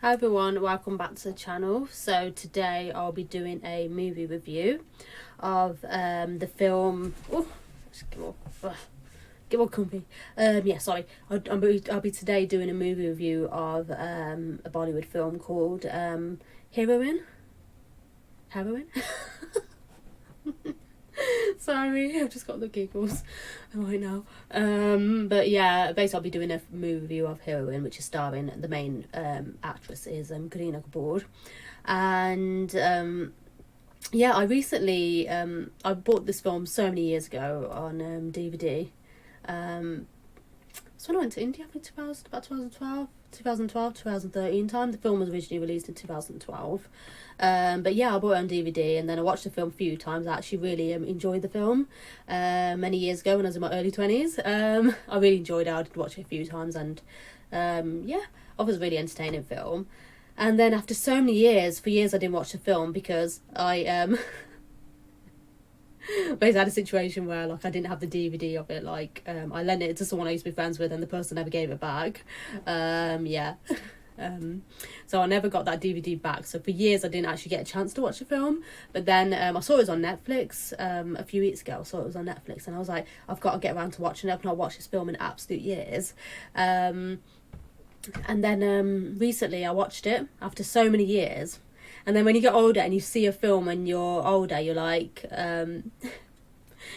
Hi everyone, welcome back to the channel. So today I'll be doing a movie review of the film. Oh, just get more comfy. Sorry. I'll be today doing a movie review of a Bollywood film called Heroine. Heroine. Sorry, I've just got the giggles right now. But yeah, basically I'll be doing a movie review of Heroine, which is starring the main actress is Kareena Kapoor, and yeah, I recently I bought this film so many years ago on DVD. So when I went to India, I think 2013 time. The film was originally released in 2012. But yeah, I bought it on DVD and then I watched the film a few times. I actually really enjoyed the film many years ago when I was in my early 20s. I really enjoyed it. I did watch it a few times and yeah, it was a really entertaining film. And then after so many years, for years I didn't watch the film because I basically had a situation where like I didn't have the DVD of it. Like I lent it to someone I used to be friends with and the person never gave it back. Yeah. So I never got that DVD back. So for years I didn't actually get a chance to watch the film. But then I saw it was on Netflix a few weeks ago. I saw it was on Netflix and I was like, I've got to get around to watching it. I've not watched this film in absolute years. And then recently I watched it after so many years. And then when you get older and you see a film when you're older, you're like, you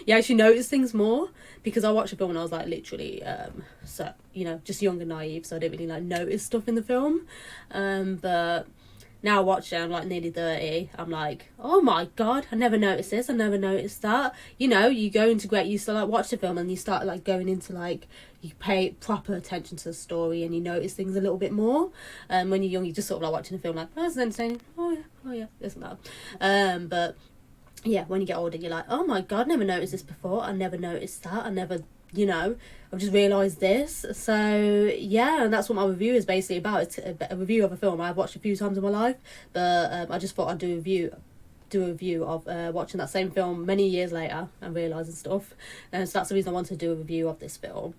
actually notice things more. Because I watched a film when I was like literally, so you know, just young and naive, so I didn't really like notice stuff in the film. But now I watch it, I'm like nearly 30. I'm like, oh my god, I never noticed this. I never noticed that. You know, you go into you start like watch the film and you start like going into like you pay proper attention to the story and you notice things a little bit more. When you're young, you just sort of like watching a film like, oh, it's entertaining. Oh yeah, this and that. But yeah, when you get older, you're like, oh my god, never noticed this before. I never noticed that. I never, you know, I've just realised this. So yeah, and that's what my review is basically about. It's a review of a film I've watched a few times in my life, but I just thought I'd do a review of watching that same film many years later and realising stuff. And so that's the reason I wanted to do a review of this film.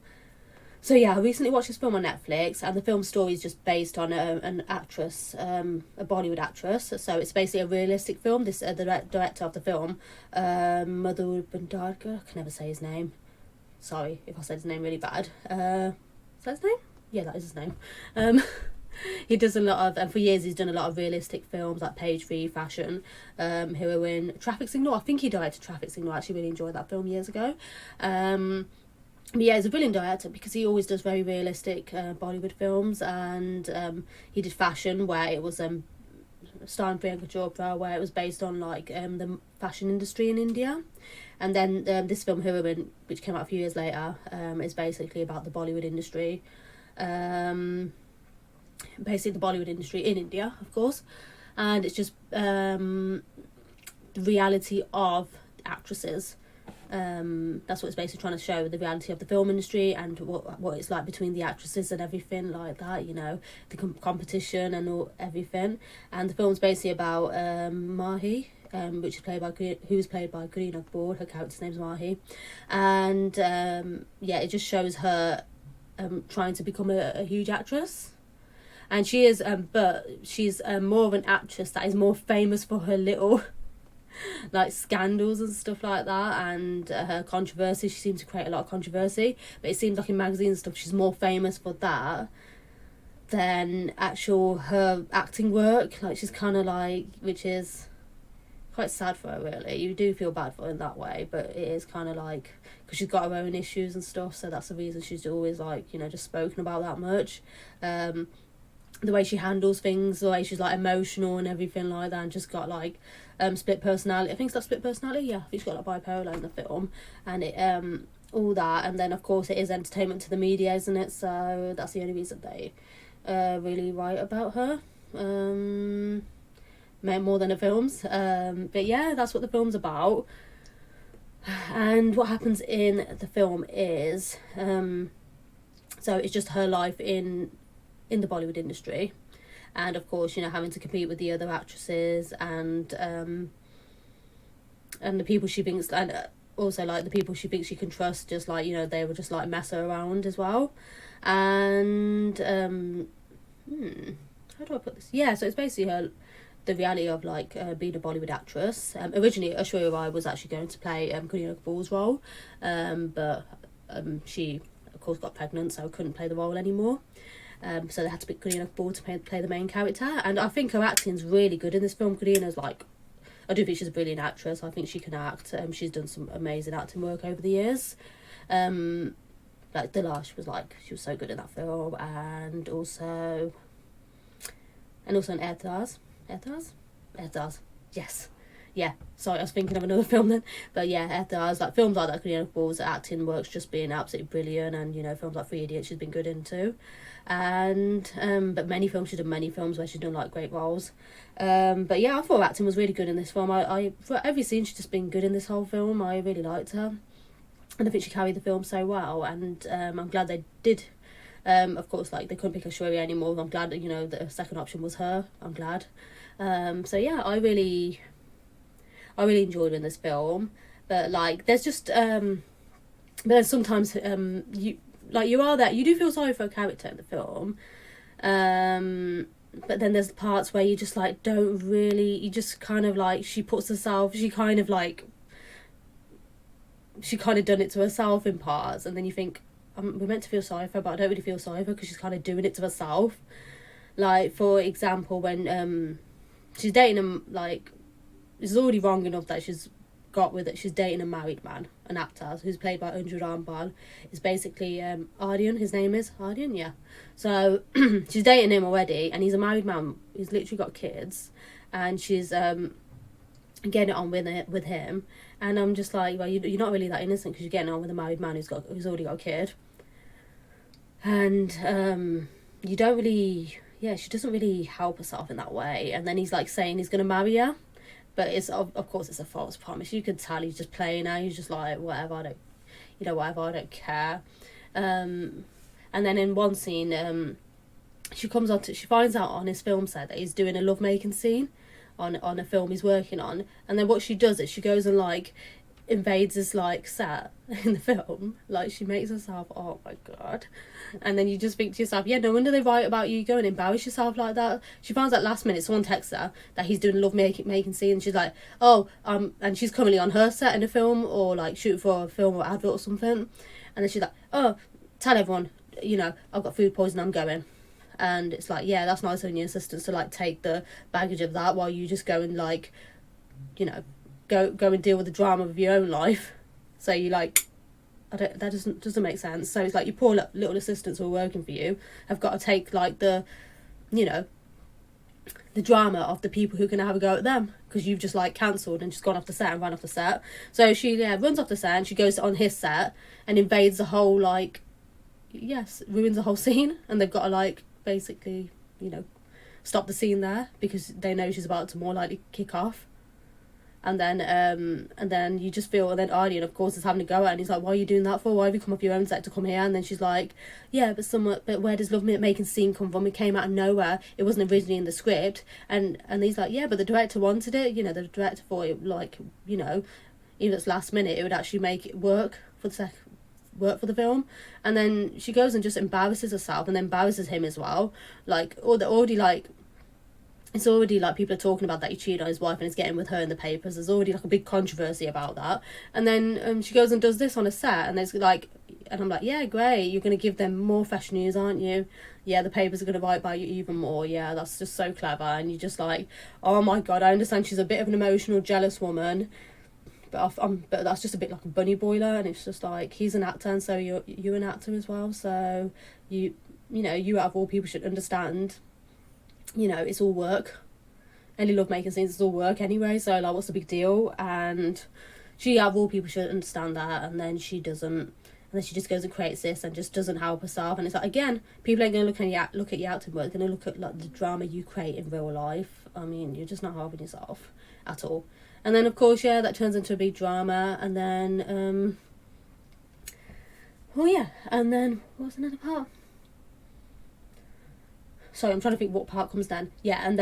So yeah, I recently watched this film on Netflix, and the film story is just based on an actress, a Bollywood actress. So it's basically a realistic film. This the director of the film, Madhur Bhandarkar, I can never say his name. Sorry if I said his name really bad. Is that his name? Yeah, that is his name. He does a lot of, and for years he's done a lot of realistic films like Page 3, Fashion, Heroine, Traffic Signal. I think he directed Traffic Signal. I actually really enjoyed that film years ago. But yeah, he's a brilliant director because he always does very realistic Bollywood films, and he did Fashion, where it was starring Priyanka Chopra, where it was based on like the fashion industry in India, and then this film Heroine, which came out a few years later, is basically about the Bollywood industry, basically the Bollywood industry in India, of course, and it's just the reality of actresses. That's what it's basically trying to show, the reality of the film industry and what it's like between the actresses and everything like that, you know, the competition and everything. And the film's basically about Mahi, which is played by Kareena Kapoor. Her character's name's Mahi, and yeah, it just shows her trying to become a huge actress. And she is, but she's more of an actress that is more famous for her little like scandals and stuff like that, and her controversy. She seems to create a lot of controversy, but it seems like in magazines and stuff she's more famous for that than actual her acting work. Like she's kind of like, which is quite sad for her really. You do feel bad for her in that way, but it is kind of like because she's got her own issues and stuff, so that's the reason she's always like, you know, just spoken about that much. The way she handles things, the way she's like emotional and everything like that, and just got like split personality. I think it's got split personality. Yeah, I think she's got like bipolar in the film, and it all that, and then of course it is entertainment to the media, isn't it? So that's the only reason they really write about her, more than the films. But yeah, that's what the film's about. And what happens in the film is so it's just her life in the Bollywood industry, and of course, you know, having to compete with the other actresses and the people she thinks, and also like the people she thinks she can trust, just like, you know, they will just like mess her around as well. And how do do I put this? Yeah, so it's basically the reality of like being a Bollywood actress. Originally, Aishwarya Rai was actually going to play Kareena Kapoor's role, but she of course got pregnant, so couldn't play the role anymore. So they had to pick Kareena Kapoor to play the main character, and I think her acting's really good in this film. Kareena's like, I do think she's a brilliant actress. I think she can act. She's done some amazing acting work over the years. Like Dilash was like, she was so good in that film, and also in Ertaz, yes, yeah. Sorry, I was thinking of another film then, but yeah, Ertaz, like films like that. Kareena Kapoor's acting works just being absolutely brilliant, and you know, films like Three Idiots she's been good in too, and but she's done many films where she's done like great roles, but yeah, I thought her acting was really good in this film. I for every scene she's just been good in this whole film. I really liked her. And I think she carried the film so well, and I'm glad they did. Of course, like they couldn't pick Aishwarya anymore. I'm glad that, you know, the second option was her. I'm glad. So yeah, I really enjoyed her in this film. But like, there's just but then sometimes you do feel sorry for a character in the film. But then there's parts where you just like don't really. You just kind of like she kind of done it to herself in parts, and then you think, we're meant to feel sorry for her, but I don't really feel sorry for her because she's kind of doing it to herself. Like, for example, when she's dating him, like, it's already wrong enough that she's dating a married man, an actor, who's played by Anju Rambal. It's basically Aryan, his name is Aryan, yeah. So, she's dating him already, and he's a married man, he's literally got kids, and she's getting it on with him, and I'm just like, well, you're not really that innocent because you're getting on with a married man who's already got a kid, and you don't really, she doesn't really help herself in that way. And then he's like saying he's gonna marry her, but it's of course it's a false promise. You could tell he's just playing her. He's just like, whatever, I don't care. And then in one scene, she finds out on his film set that he's doing a lovemaking scene on a film he's working on, and then what she does is she goes and like invades his like set in the film. Like, she makes herself, oh my god. And then you just think to yourself, yeah, no wonder they write about you going and embarrass yourself like that. She finds out last minute, someone texts her that he's doing a love making scene, and she's like, oh, and she's currently on her set in a film, or like shooting for a film or advert or something, and then she's like, oh, tell everyone, you know, I've got food poisoning, I'm going. And it's like, yeah, that's nice on your assistants to like take the baggage of that while you just go and like, you know, go and deal with the drama of your own life. So you like, that doesn't make sense. So it's like your poor little assistants who are working for you have got to take like the, you know, the drama of the people who can have a go at them, because you've just like cancelled and just gone off the set and run off the set. So she runs off the set and she goes on his set and invades the whole like, ruins the whole scene, and they've got to like basically, you know, stop the scene there because they know she's about to more likely kick off. And then you just feel, and then Aryan of course is having to go at her, and he's like, why are you doing that for? Why have you come off your own set to come here? And then she's like, yeah, but where does love making scene come from? It came out of nowhere. It wasn't originally in the script. And he's like, yeah, but the director wanted it. You know, the director thought it, like, you know, even if it's last minute, it would actually make it work for the film. And then she goes and just embarrasses herself and then embarrasses him as well. Like, it's already like people are talking about that he cheated on his wife and is getting with her in the papers. There's already like a big controversy about that. And then she goes and does this on a set, and there's like, and I'm like, yeah, great, you're going to give them more fresh news, aren't you? Yeah, the papers are going to write about you even more. Yeah, that's just so clever. And you're just like, oh my god, I understand she's a bit of an emotional, jealous woman, but that's just a bit like a bunny boiler. And it's just like, he's an actor, and so you're an actor as well. So you know, you out of all people should understand, you know, it's all work. Any love making scenes is all work anyway, so like, what's the big deal? And she out of all people should understand that, and then she doesn't, and then she just goes and creates this and just doesn't help herself. And it's like, again, people ain't going to look at your acting work, they're going to look at like the drama you create in real life. I mean, you're just not helping yourself at all. And then of course, yeah, that turns into a big drama, and then and then what's another part? Sorry, I'm trying to think what part comes then. Yeah, and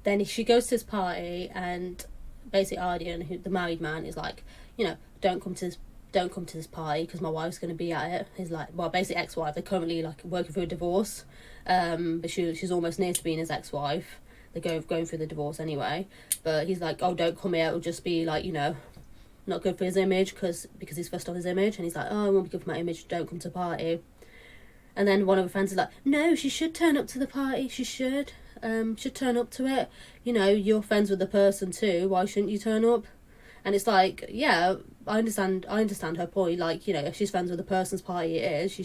then she goes to this party, and basically Aryan, the married man, is like, you know, don't come to don't come to this party because my wife's going to be at it. He's like, well, basically ex-wife, they're currently like working through a divorce, but she's almost near to being his ex-wife. They're going through the divorce anyway, but he's like, oh, don't come here, it'll just be like, you know, not good for his image, because he's fussed on his image, and he's like, oh, it won't be good for my image, don't come to the party. And then one of her friends is like, no, she should turn up to the party, she should turn up to it, you know, you're friends with the person too, why shouldn't you turn up? And it's like, yeah, I understand her point, like, you know, if she's friends with the person's party it is, she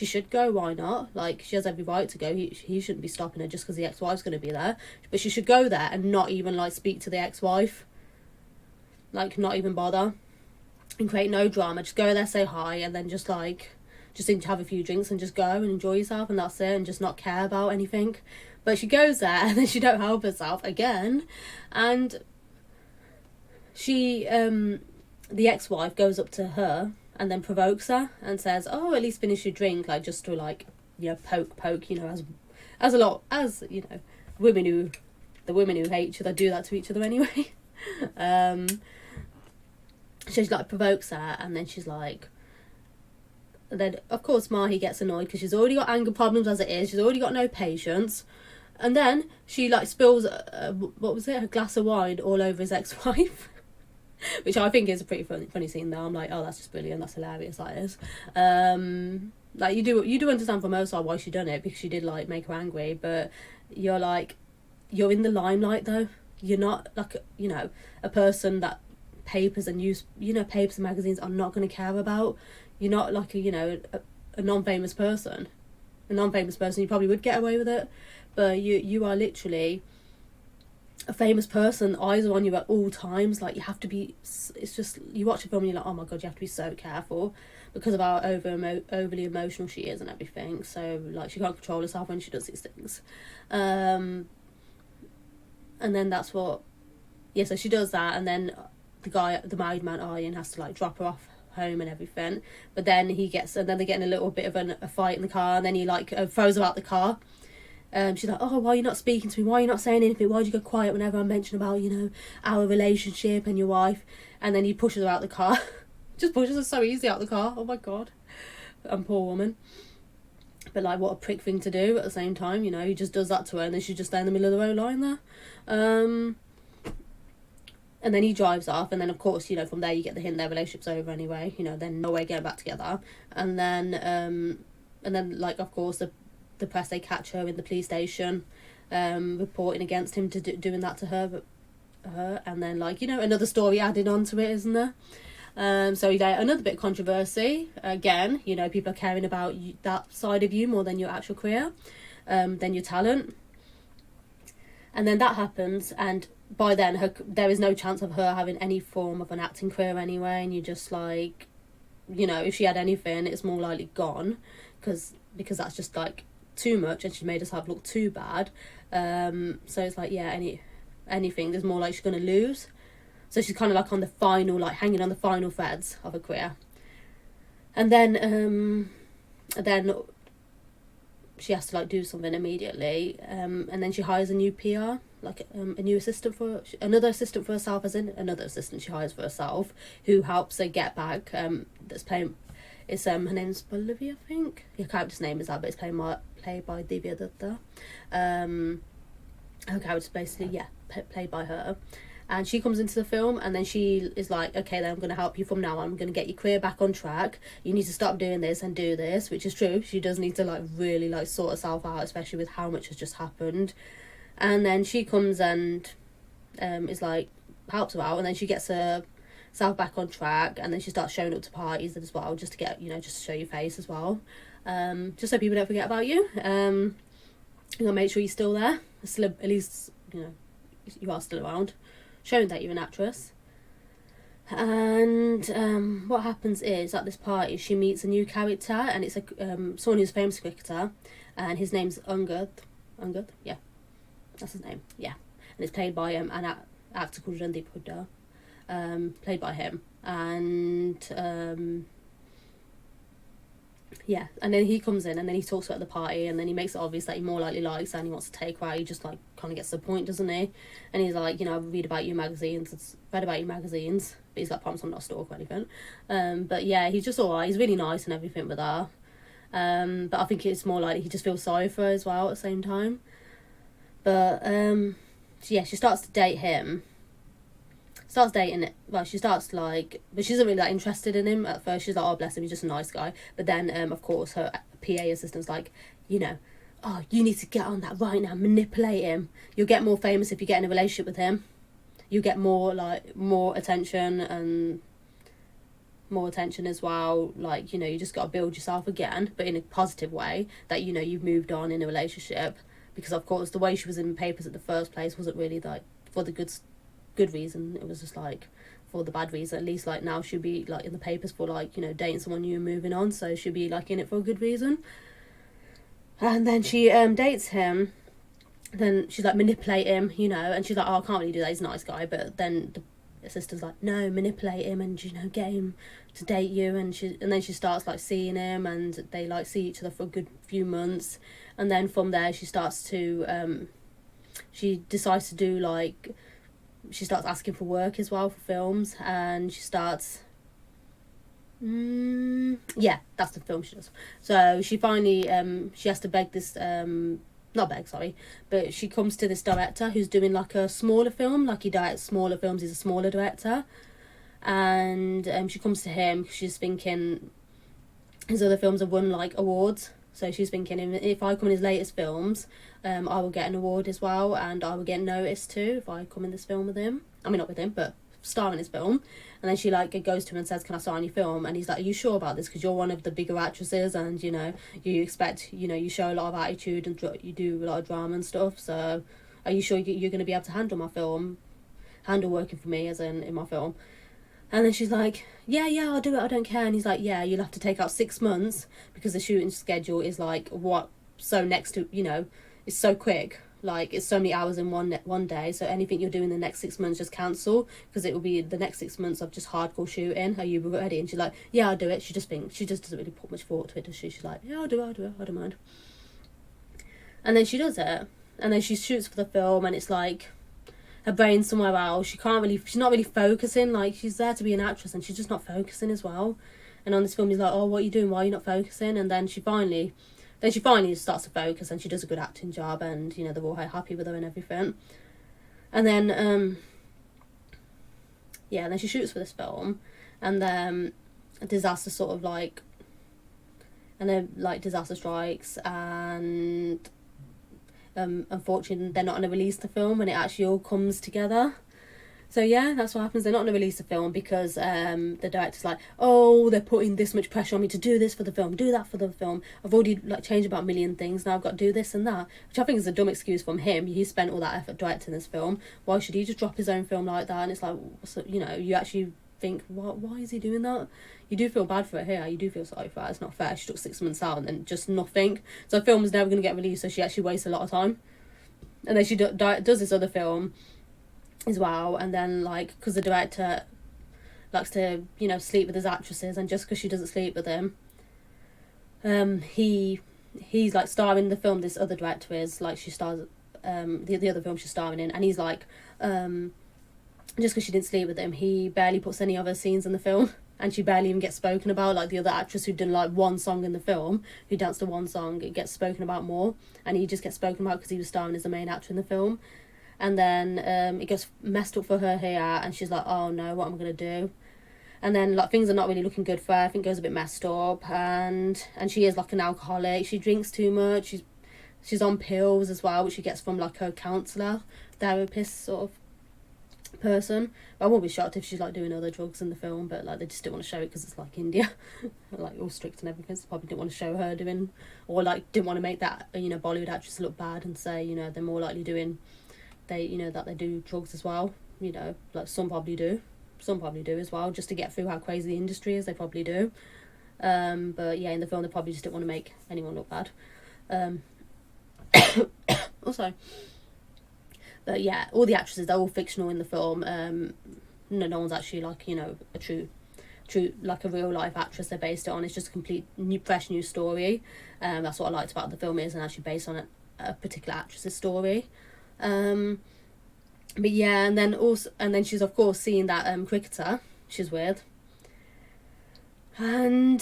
should go, why not? Like, she has every right to go, he shouldn't be stopping her just because the ex-wife's going to be there, but she should go there and not even, like, speak to the ex-wife, like, not even bother, and create no drama, just go there, say hi, and then just, like, just have a few drinks and just go and enjoy yourself, and that's it, and just not care about anything. But she goes there, and then she don't help herself again, and she, the ex-wife goes up to her and then provokes her and says, oh, at least finish your drink, like, just to, like, you know, poke, you know, as a lot, as, you know, the women who hate each other do that to each other anyway. She, like, provokes her, and then she's like, then, of course, Mahi gets annoyed because she's already got anger problems as it is, she's already got no patience, and then she, like, spills, what was it, a glass of wine all over his ex-wife. Which I think is a pretty funny scene though. I'm like, oh, that's just brilliant, that's hilarious, that is. Like, you do understand from her side why she done it, because she did, like, make her angry, but you're like, you're in the limelight though. You're not, like, you know, a person that papers and magazines are not going to care about. You're not like a non-famous person. A non-famous person, you probably would get away with it, but you are literally a famous person, eyes are on you at all times, like, you have to be, it's just, you watch a film and you're like, oh my god, you have to be so careful because of how overly emotional she is and everything, so, like, she can't control herself when she does these things, and then that's what, yeah, so she does that, and then the married man, Aryan, has to, like, drop her off home and everything, but then they get in a little bit of a fight in the car, and then he, like, throws her out the car. She's like, oh, why are you not speaking to me? Why are you not saying anything? Why do you go quiet whenever I mention about, you know, our relationship and your wife? And then he pushes her out the car. Just pushes her so easy out the car. Oh my god. Poor woman. But, like, what a prick thing to do at the same time, you know. He just does that to her, and then she's just there in the middle of the road lying there. And then he drives off, and then, of course, you know, from there you get the hint their relationship's over anyway. You know, then no way getting back together. And then, like, of course, the press, they catch her in the police station, reporting against him to doing that to her, and then, like, you know, another story added on to it, isn't there? So, you know, another bit of controversy again, you know, people are caring about that side of you more than your actual career, than your talent, and then that happens, and by then there is no chance of her having any form of an acting career anyway, and you just, like, you know, if she had anything, it's more likely gone, because that's just, like, too much, and she made herself look too bad, so it's like, yeah, anything, there's more like she's going to lose, so she's kind of like on the final, like, hanging on the final threads of her career, and then she has to, like, do something immediately, and then she hires a new PR, like, another assistant for herself, as in another assistant she hires for herself, who helps her get back, that's playing, it's, her name's Bolivia, I think, her character's name is that, but it's played by Divya Dutta. Her character's basically, yeah, played by her, and she comes into the film, and then she is like, okay, then I'm going to help you from now on, I'm going to get your career back on track, you need to stop doing this and do this, which is true, she does need to, like, really, like, sort herself out, especially with how much has just happened, and then she comes and is like, helps her out, and then she gets herself back on track, and then she starts showing up to parties as well, just to get, you know, just to show your face as well, just so people don't forget about you. You gotta make sure you're still there, still, at least, you know, you are still around, showing that you're an actress. And what happens is, at this party, she meets a new character, and it's someone who's a famous cricketer, and his name's Angad, yeah, that's his name, yeah, and it's played by an actor called Randeep Hooda, played by him, and yeah, and then he comes in and then he talks about the party, and then he makes it obvious that he more likely likes her and he wants to take her out. He just like kind of gets to the point, doesn't he? And he's like, I've read about you magazines, but he's like, promise I'm not a stalker or anything. But yeah, he's just alright. He's really nice and everything with her. But I think it's more like he just feels sorry for her as well at the same time. But so yeah, she starts to date him. Starts dating it. Well, she starts like, but she isn't really that interested in him at first. She's like, oh bless him, he's just a nice guy. But then, of course, her PA assistant's like, oh, you need to get on that right now, manipulate him. You'll get more famous if you get in a relationship with him. You get more attention and more attention as well. Like, you just got to build yourself again, but in a positive way. That you've moved on in a relationship, because of course the way she was in papers at the first place wasn't really like for the good reason. It was just like for the bad reason. At least like now she'll be like in the papers for like dating someone new and moving on, so she'll be like in it for a good reason. And then she dates him, then she's like manipulate him, and she's like, oh, I can't really do that, he's a nice guy. But then the sister's like, no, manipulate him and get him to date you. And then she starts like seeing him, and they like see each other for a good few months. And then from there she starts to she decides to do like, she starts asking for work as well for films, and she starts yeah, that's the film she does. So she finally she has to beg this not beg, sorry, but she comes to this director who's doing like a smaller film, like he directs smaller films, he's a smaller director. And she comes to him because she's thinking his other films have won like awards. So she's thinking, if I come in his latest films, I will get an award as well, and I will get noticed too if I come in this film with him. I mean, not with him, but star in his film. And then she like goes to him and says, can I star in your film? And he's like, are you sure about this? Because you're one of the bigger actresses, and you expect, you show a lot of attitude and you do a lot of drama and stuff. So are you sure you're going to be able to handle my film, handle working for me as in my film? And then she's like, yeah, I'll do it, I don't care. And he's like, yeah, you'll have to take out 6 months because the shooting schedule is like so next to, it's so quick. Like, it's so many hours in one day. So anything you're doing the next 6 months, just cancel, because it will be the next 6 months of just hardcore shooting. Are you ready? And she's like, yeah, I'll do it. She just doesn't really put much thought to it, does she? She's like, yeah, I'll do it, I don't mind. And then she does it. And then she shoots for the film, and it's like, her brain's somewhere else. She's not really focusing. Like, she's there to be an actress and she's just not focusing as well. And on this film he's like, oh, what are you doing, why are you not focusing? And then she finally starts to focus, and she does a good acting job, and they're all happy with her and everything. And then and then she shoots for this film, and then a disaster sort of like, and then like disaster strikes, and unfortunately they're not going to release the film when it actually all comes together. So yeah, that's what happens. They're not going to release the film because the director's like, oh, they're putting this much pressure on me to do this for the film, do that for the film. I've already like changed about a million things, now I've got to do this and that, which I think is a dumb excuse from him. He spent all that effort directing this film. Why should he just drop his own film like that? And it's like, so, you actually think, why is he doing that? You do feel bad for her here. You do feel sorry for her. It's not fair. She took 6 months out and then just nothing. So the film was never going to get released, so she actually wastes a lot of time. And then she does this other film as well, and then like, because the director likes to sleep with his actresses, and just because she doesn't sleep with him, he's like starring in the film this other director is, like, she stars the other film she's starring in, and he's like just because she didn't sleep with him, he barely puts any other scenes in the film, and she barely even gets spoken about. Like, the other actress who did like one song in the film, who danced to one song, it gets spoken about more, and he just gets spoken about because he was starring as the main actor in the film. And then it gets messed up for her here, and she's like, oh no, what am I going to do? And then like things are not really looking good for her. I think it goes a bit messed up, and she is like an alcoholic. She drinks too much. She's on pills as well, which she gets from like her counsellor, therapist sort of person. But I won't be shocked if she's like doing other drugs in the film, but like they just didn't want to show it because it's like India, like all strict and everything. So probably didn't want to show her doing, or like didn't want to make that Bollywood actress look bad and say they're more likely doing, that they do drugs as well. Like some probably do as well, just to get through how crazy the industry is. They probably do. But yeah, in the film they probably just didn't want to make anyone look bad. Also, but yeah, all the actresses, they're all fictional in the film. No one's actually like a true true, like a real life actress they based it on. It's just a complete new, fresh new story. That's what I liked about the film. It isn't actually based on a particular actress's story. But yeah, and then she's of course seeing that cricketer she's with, and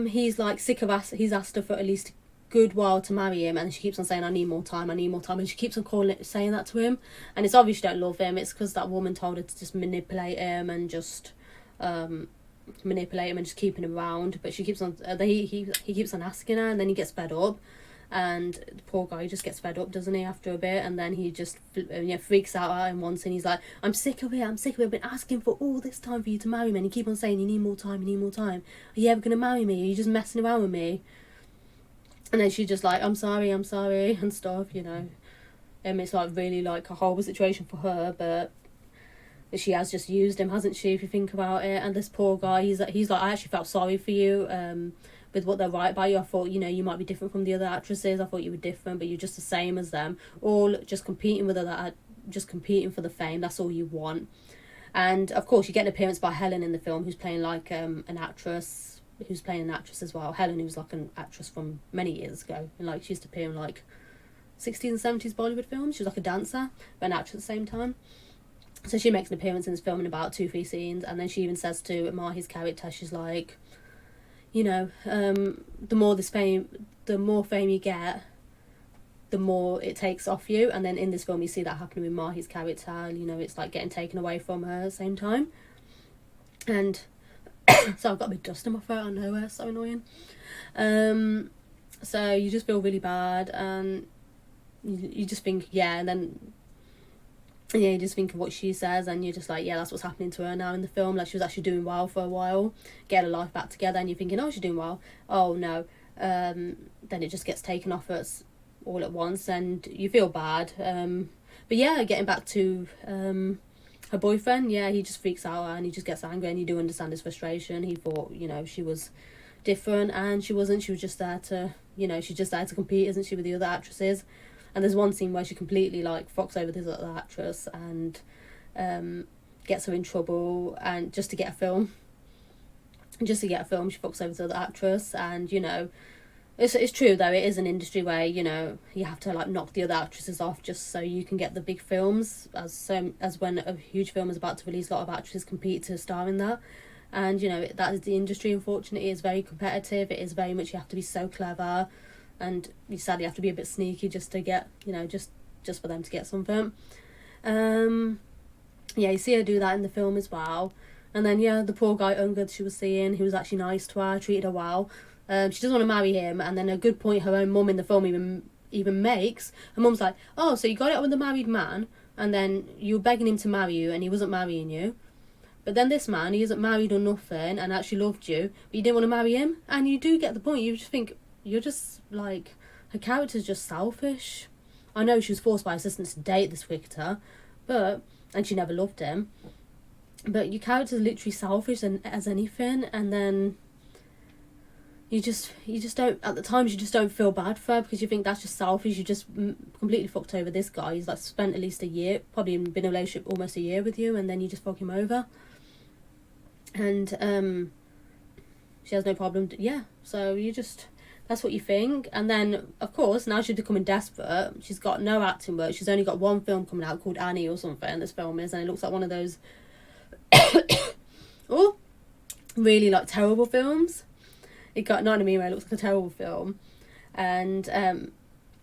he's like sick of he's asked her for at least a good while to marry him, and she keeps on saying, I need more time, and she keeps on saying that to him, and it's obvious she don't love him. It's because that woman told her to just manipulate him and just just keeping him around. But she keeps on he keeps on asking her, and then he gets fed up. And the poor guy just gets fed up, doesn't he, after a bit, and then he just freaks out at him once, and he's like, I'm sick of it, I've been asking for all this time for you to marry me, and you keep on saying you need more time, are you ever going to marry me, are you just messing around with me? And then she's just like, I'm sorry, and stuff, it's like really like a horrible situation for her, but she has just used him, hasn't she, if you think about it. And this poor guy, he's like, I actually felt sorry for you, with what they write about you. I thought, you might be different from the other actresses. I thought you were different, but you're just the same as them. All just competing with just competing for the fame. That's all you want. And of course, you get an appearance by Helen in the film, who's playing like an actress, as well. Helen, who's like an actress from many years ago, and like she used to appear in like 60s and 70s Bollywood films. She was like a dancer, but an actress at the same time. So she makes an appearance in this film in about 2-3 scenes, and then she even says to Mahi's character, she's like, the more fame you get, the more it takes off you. And then in this film you see that happening with Mahi's character. It's like getting taken away from her at the same time. And so I've got a big dust in my throat out of nowhere, so annoying. So you just feel really bad, and you just think, and then you just think of what she says, and you're just like, that's what's happening to her now in the film. Like, she was actually doing well for a while, get her life back together, and you're thinking, oh, she's doing well. Oh no, then it just gets taken off us all at once, and you feel bad. But getting back to her boyfriend, he just freaks out and he just gets angry, and you do understand his frustration. He thought, she was different, and she wasn't. She was just there to, she's just there to compete, isn't she, with the other actresses. And there's one scene where she completely like fucks over this other actress and gets her in trouble, and just to get a film. She fucks over the other actress, and it's true though. It is an industry where you have to like knock the other actresses off just so you can get the big films. As when a huge film is about to release, a lot of actresses compete to star in that, and that is the industry. Unfortunately, it's very competitive. It is very much, you have to be so clever. And you sadly have to be a bit sneaky just to get, just for them to get something. You see her do that in the film as well. And then, the poor guy, Ungad, she was seeing, he was actually nice to her, treated her well. She doesn't want to marry him. And then a good point her own mum in the film even makes, her mum's like, oh, so you got it with a married man, and then you were begging him to marry you, and he wasn't marrying you. But then this man, he isn't married or nothing, and actually loved you, but you didn't want to marry him. And you do get the point. You just think, you're just like, her character's just selfish. I know she was forced by her assistants to date this cricketer, and she never loved him, but your character's literally selfish as anything. And then you just don't, at the times you just don't feel bad for her, because you think that's just selfish. You just completely fucked over this guy. He's like spent at least a year, probably been in a relationship almost a year with you, and then you just fuck him over. And she has no problem. So you just, that's what you think. And then, of course, now she's becoming desperate. She's got no acting work. She's only got one film coming out called Annie or something, this film is, and it looks like one of those really like terrible films. Not in a mean way, it looks like a terrible film. And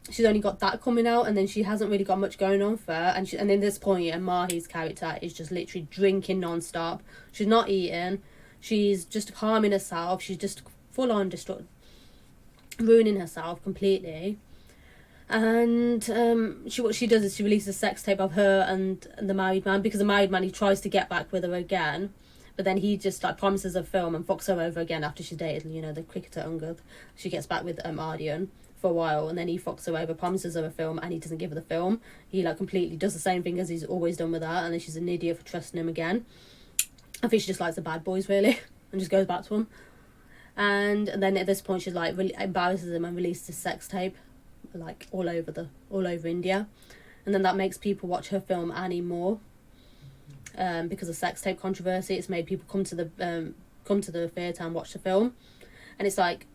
she's only got that coming out, and then she hasn't really got much going on for her. And in this point, Mahi's character is just literally drinking non-stop. She's not eating. She's just harming herself. She's just full on ruining herself completely. And what she does is she releases a sex tape of her and the married man, because the married man, he tries to get back with her again, but then he just like promises a film and fucks her over again after she's dated the cricketer Ungad. She gets back with Ardian for a while, and then he fucks her over, promises her a film, and he doesn't give her the film. He like completely does the same thing as he's always done with her, and then she's an idiot for trusting him again. I think she just likes the bad boys really, and just goes back to him. And then at this point she's like embarrasses him and releases a sex tape like all over India, and then that makes people watch her film Annie more, because of sex tape controversy. It's made people come to the come to the theatre and watch the film. And it's like,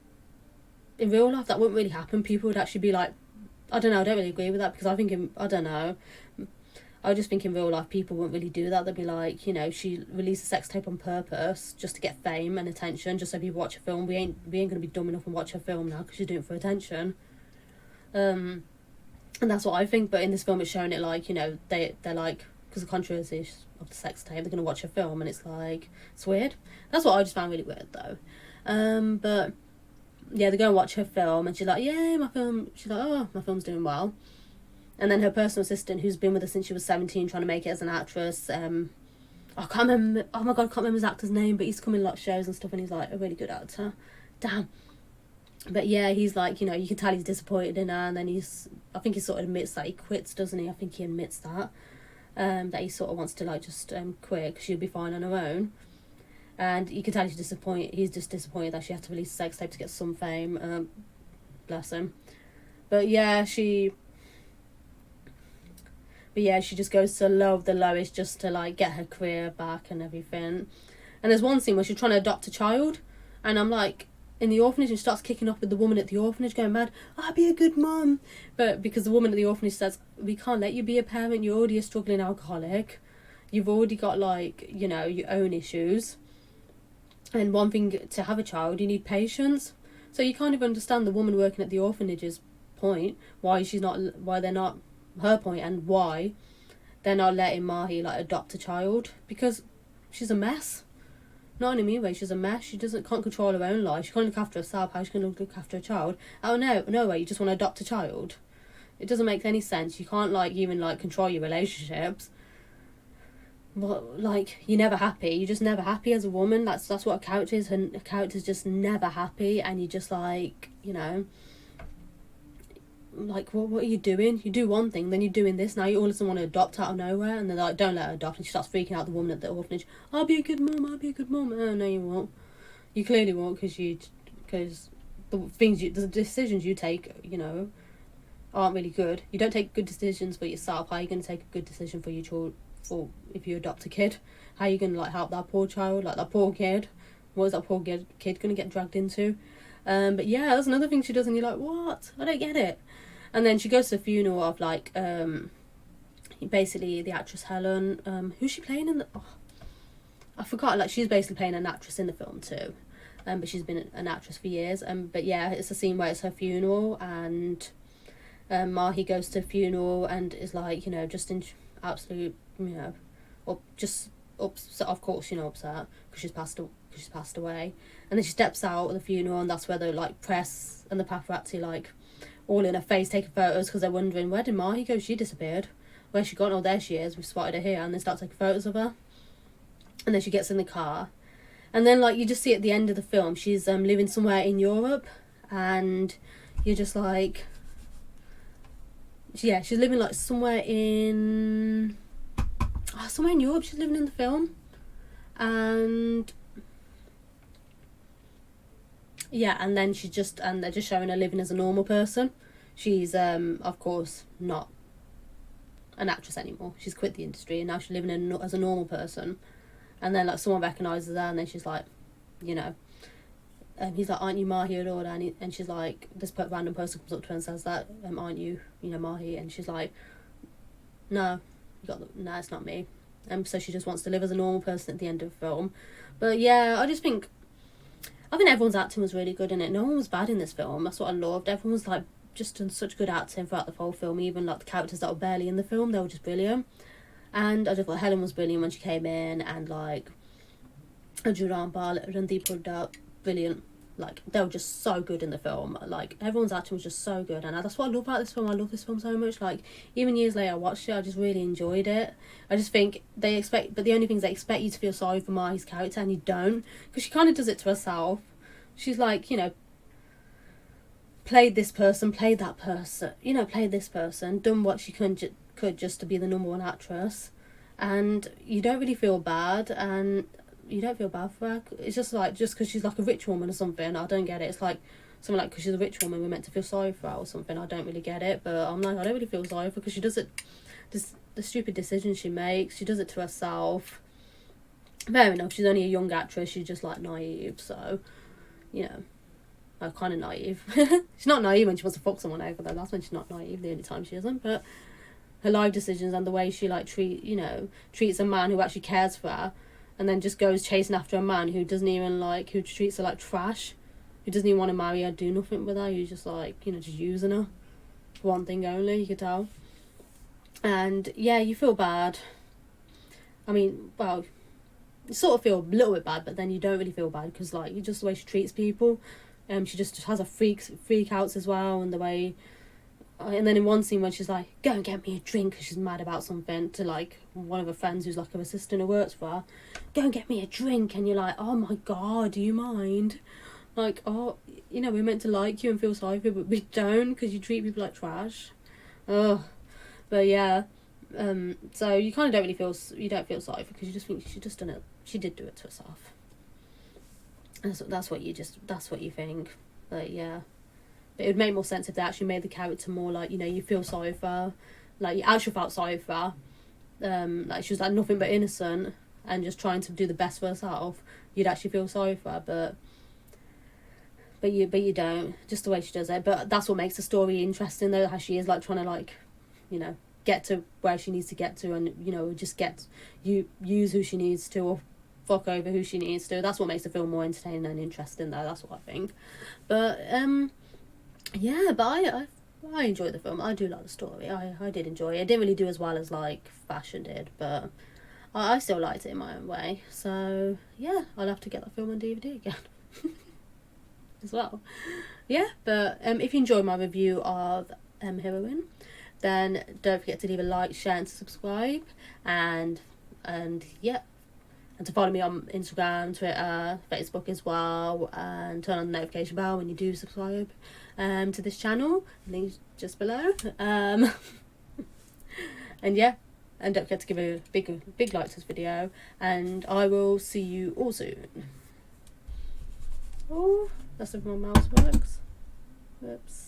in real life, that wouldn't really happen. People would actually be like, I don't know, I don't really agree with that, because I think, I don't know, I just think in real life people wouldn't really do that. They'd be like, you know, she released a sex tape on purpose just to get fame and attention, just so people watch a film. We ain't going to be dumb enough and watch a film now because she's doing it for attention. And that's what I think. But in this film, it's showing it like, you know, they're like, because of the controversy of the sex tape, they're going to watch a film, and it's like, it's weird. That's what I just found really weird, though. But yeah, they go and watch her film, and she's like, yay, my film. She's like, oh, my film's doing well. And then her personal assistant, who's been with her since she was 17, trying to make it as an actress, I can't remember, oh my god, I can't remember his actor's name, but he's come in a lot of shows and stuff, and he's like a really good actor. Damn. But yeah, he's like, you know, you can tell he's disappointed in her, and then I think he sort of admits that he quits, doesn't he? I think he admits that, that he sort of wants to like just quit because she'll be fine on her own. And you can tell he's just disappointed that she had to release a sex tape to get some fame, bless him. But yeah, she just goes to low of the lowest just to like get her career back and everything. And there's one scene where she's trying to adopt a child, and I'm like, in the orphanage, and she starts kicking off with the woman at the orphanage, going mad, I'll be a good mum. But because the woman at the orphanage says, we can't let you be a parent, you're already a struggling alcoholic, you've already got like, you know, your own issues, and one thing, to have a child, you need patience. So you kind of understand the woman working at the orphanage's point, why they're not, her point, and why they're not letting Mahi like adopt a child, because she's a mess. Not in a mean way, she's a mess. She can't control her own life. She can't look after herself. How she can look after a child? Oh no way, you just want to adopt a child. It doesn't make any sense. You can't like even like control your relationships. But like, you're never happy. You're just never happy as a woman. That's what a character is. And a character's just never happy, and you just like, you know, like, what are you doing? You do one thing, then you're doing this. Now you all of a sudden want to adopt out of nowhere, and they're like, don't let her adopt. And she starts freaking out, the woman at the orphanage. I'll be a good mum. Oh no, you won't. You clearly won't, because the decisions you take, you know, aren't really good. You don't take good decisions for yourself. How are you going to take a good decision for your child? For if you adopt a kid, how are you going to like help that poor child, like that poor kid? What is that poor kid going to get dragged into? But yeah, that's another thing she does, and you're like, what? I don't get it. And then she goes to the funeral of like basically the actress Helen, who's she playing in the, I forgot, like she's basically playing an actress in the film too, but she's been an actress for years. But yeah, it's a scene where it's her funeral, and Mahi goes to the funeral and is like, you know, just in absolute, you know, just upset, of course, you know, upset because she's passed away. And then she steps out of the funeral, and that's where the like press and the paparazzi like all in her face taking photos, because they're wondering, where did Mahi go? She disappeared. Where's she gone? Oh, there she is. We've spotted her here. And they start taking photos of her. And then she gets in the car. And then, like, you just see at the end of the film, she's living somewhere in Europe. And you're just like, yeah, she's living, like, somewhere in Europe. She's living in the film. And yeah, and then they're just showing her living as a normal person. She's of course not an actress anymore. She's quit the industry, and now she's living as a normal person. And then like someone recognises her, and then she's like, you know, he's like, aren't you Mahi at all? And she's like, this random person comes up to her and says that, aren't you, you know, Mahi? And she's like, no, it's not me. So she just wants to live as a normal person at the end of the film. But yeah, I think everyone's acting was really good in it. No one was bad in this film. That's what I loved. Everyone was like just done such good acting throughout the whole film. Even like the characters that were barely in the film, they were just brilliant. And I just thought Helen was brilliant when she came in, and like Juran Bal, Randeep Hooda, brilliant. Like they were just so good in the film. Like everyone's acting was just so good, and that's what I love about this film. I love this film so much. Like even years later I watched it, I just really enjoyed it. I just think but the only things they expect you to feel sorry for Mahi's character, and you don't, because she kind of does it to herself. She's like, you know, played this person, played that person, you know, played this person, done what she could just to be the number one actress, and you don't really feel bad, and you don't feel bad for her. It's just like, just because she's like a rich woman or something, I don't get it. It's like something like, because she's a rich woman, we're meant to feel sorry for her or something. I don't really get it, but I'm like, I don't really feel sorry for her, because she does it, the stupid decisions she makes, she does it to herself. fair enough, she's only a young actress, she's just like naive, so, you know, like, kind of naive. She's not naive when she wants to fuck someone over, though. That's when she's not naive, the only time she isn't. But her life decisions and the way she, like, treats a man who actually cares for her, and then just goes chasing after a man who doesn't even, like, who treats her like trash, who doesn't even want to marry her, do nothing with her, who's just, like, you know, just using her for one thing only, you could tell. And yeah, you feel bad. I mean, well, you sort of feel a little bit bad, but then you don't really feel bad, because, like, just the way she treats people. She just has her freak outs as well, and the way, and then in one scene when she's like, go and get me a drink, because she's mad about something, to, like, one of her friends who's, like, her assistant who works for her, go and get me a drink, and you're like, oh my god, do you mind? Like, oh, you know, we're meant to like you and feel sorry for you, but we don't, because you treat people like trash. Ugh. But yeah, so you kind of don't really feel, you don't feel sorry for her, because you just think she did do it to herself. That's what you think. But yeah, but it would make more sense if they actually made the character more like, you know, you feel sorry for her, like you actually felt sorry for her, like she was like nothing but innocent and just trying to do the best for herself. You'd actually feel sorry for her, but you don't, just the way she does it. But that's what makes the story interesting, though, how she is, like, trying to, like, you know, get to where she needs to get to, and, you know, just use who she needs to, or fuck over who she needs to. That's what makes the film more entertaining and interesting, though. That's what I think. But yeah, but I enjoyed the film. I do like the story. I did enjoy it. It didn't really do as well as, like, Fashion did, but I still liked it in my own way. So yeah, I'll have to get that film on DVD again as well. Yeah, but if you enjoyed my review of Heroine, then don't forget to leave a like, share and subscribe, and yeah, and to follow me on Instagram, Twitter, Facebook as well, and turn on the notification bell when you do subscribe to this channel. Links just below. And yeah, and don't forget to give a big like to this video, and I will see you all soon. Oh, that's if my mouse works. Whoops.